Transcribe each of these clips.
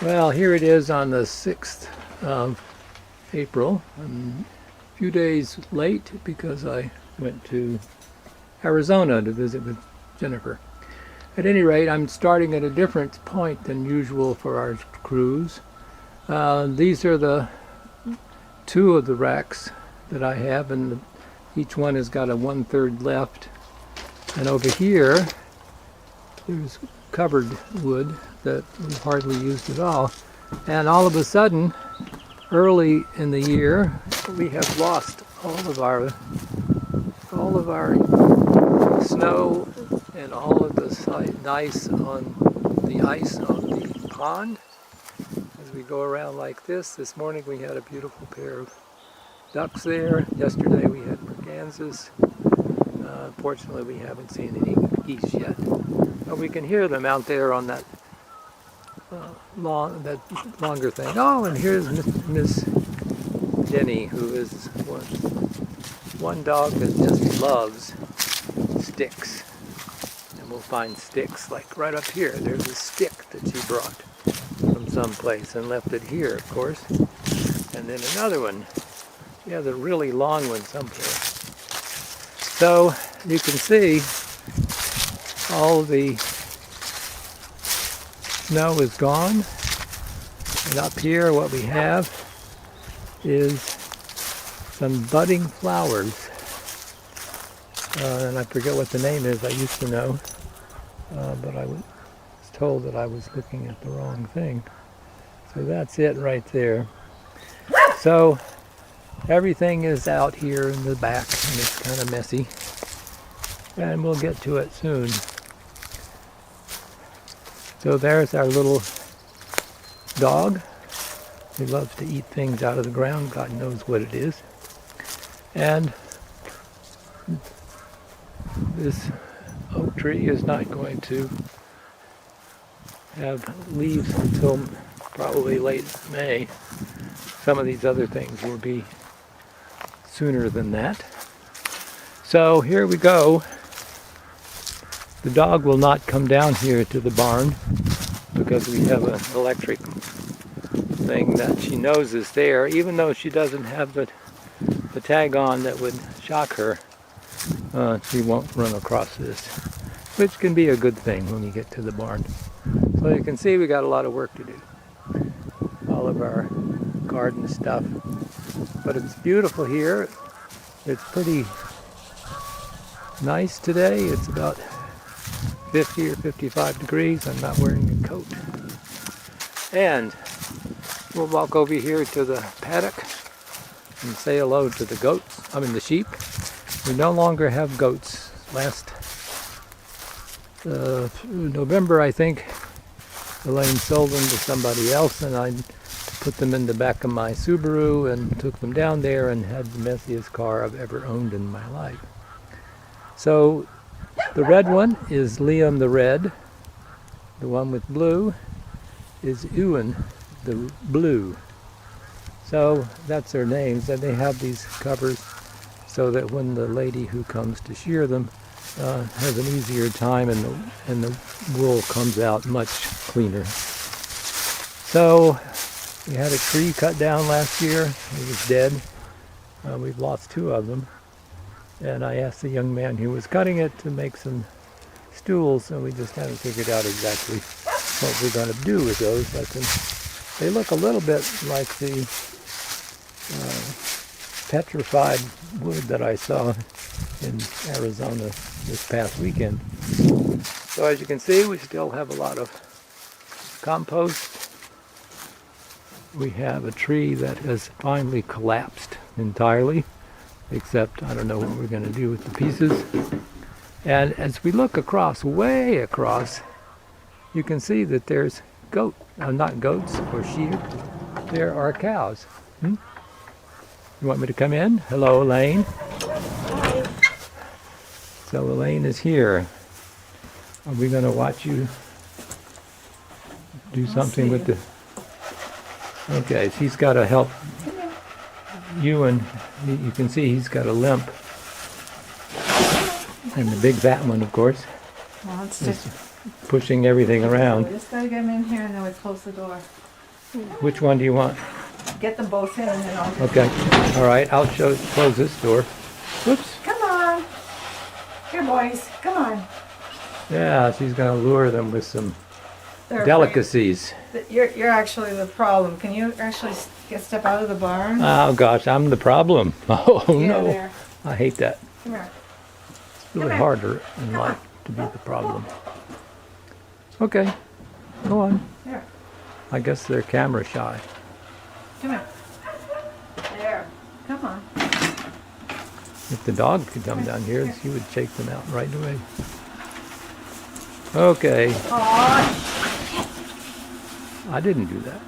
Well, here it is on the 6th of April. I'm a few days late because I went to Arizona to visit with Jennifer. At any rate, I'm starting at a different point than usual for our cruise. These are the two of the racks that I have, and each one has got a 1/3 left. And over here, there's covered wood that we hardly used at all. And all of a sudden, early in the year, we have lost all of our snow and all of the ice on the pond. As we go around like this morning we had a beautiful pair of ducks there. Yesterday we had mergansers. Fortunately, we haven't seen any geese yet. But we can hear them out there on that longer thing. Oh, and here's Miss Jenny, who is one dog that just loves sticks. And we'll find sticks like right up here. There's a stick that she brought from someplace and left it here, of course. And then another one. She has a really long one someplace. So you can see all the snow is gone. And up here what we have is some budding flowers. And I forget what the name is. I used to know. But I was told that I was looking at the wrong thing. So that's it right there. So everything is out here in the back, and it's kind of messy. And we'll get to it soon. So there's our little dog. He loves to eat things out of the ground. God knows what it is. And this oak tree is not going to have leaves until probably late May. Some of these other things will be sooner than that. So here we go. The dog will not come down here to the barn because we have an electric thing that she knows is there, even though she doesn't have the tag on that would shock her. She won't run across this, which can be a good thing when you get to the barn. So you can see we got a lot of work to do. All of our garden stuff. But it's beautiful here. It's pretty nice today. It's about 50 or 55 degrees. I'm not wearing a coat. And we'll walk over here to the paddock and say hello to the the sheep. We no longer have goats. Last November, I think, Elaine sold them to somebody else, and I put them in the back of my Subaru and took them down there and had the messiest car I've ever owned in my life. So the red one is Liam the Red. The one with blue is Ewan the Blue. So that's their names, and they have these covers so that when the lady who comes to shear them has an easier time, and the wool comes out much cleaner. So we had a tree cut down last year. It was dead. We've lost 2 of them. And I asked the young man who was cutting it to make some stools, and we just haven't figured out exactly what we're going to do with those. But they look a little bit like the petrified wood that I saw in Arizona this past weekend. So as you can see, we still have a lot of compost. We have a tree that has finally collapsed entirely, except I don't know what we're going to do with the pieces. And as we look across, way across, you can see that there's not goats or sheep, there are cows. You want me to come in? Hello, Elaine. Hi. So Elaine is here. Are we going to watch you do something with the... Okay, so he's got to help Ewan. You can see he's got a limp. And the big fat one, of course, Well, it's is pushing everything around. We just gotta get him in here and then we close the door. Which one do you want? Get them both in and then I'll get Okay. All right. I'll close this door. Whoops. Come on. Here, boys. Come on. Yeah, she's going to lure them with some They're delicacies. You're actually the problem. Can you actually step out of the barn? Oh gosh, I'm the problem. Oh Yeah, no. there. I hate that. Come here. It's really Come here. harder in life to be the problem. Okay. Go on. Here. I guess they're camera shy. Come here. There. Come on. If the dog could come down here, she would shake them out right away. Okay. Oh, I didn't do that.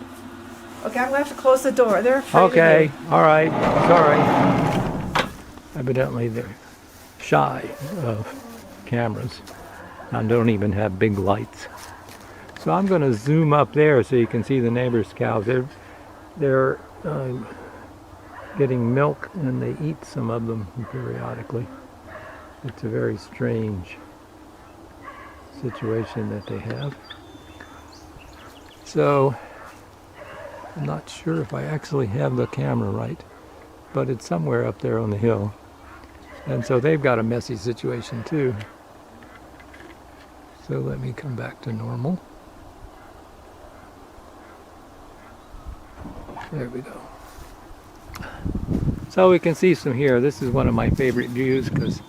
okay, I'm going to have to close the door. They're afraid Okay. of you. All right. Sorry. Evidently they're shy of cameras and don't even have big lights. So I'm going to zoom up there so you can see the neighbor's cows. They're getting milk and they eat some of them periodically. It's a very strange situation that they have. So I'm not sure if I actually have the camera right, but it's somewhere up there on the hill. And so they've got a messy situation too. So let me come back to normal. There we go. So we can see some here. This is one of my favorite views because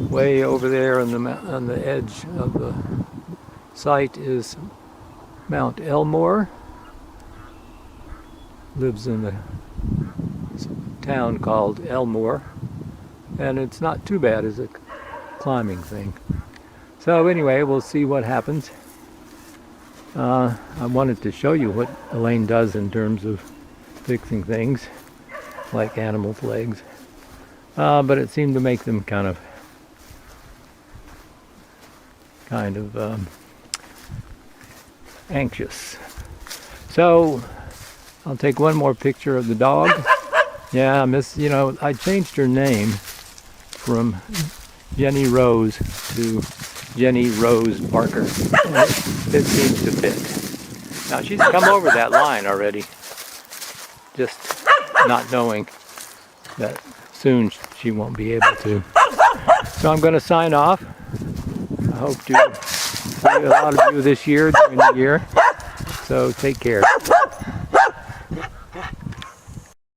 way over there on the edge of the site is Mount Elmore. Lives in a town called Elmore, and it's not too bad as a climbing thing. So anyway, we'll see what happens. I wanted to show you what Elaine does in terms of fixing things like animals' legs, but it seemed to make them kind of anxious. So I'll take one more picture of the dog. Yeah, I changed her name from Jenny Rose to Jenny Rose Barker. It seems to fit. Now she's come over that line already, just not knowing that soon she won't be able to. So I'm going to sign off. I hope to see a lot of you this year during the year. So take care.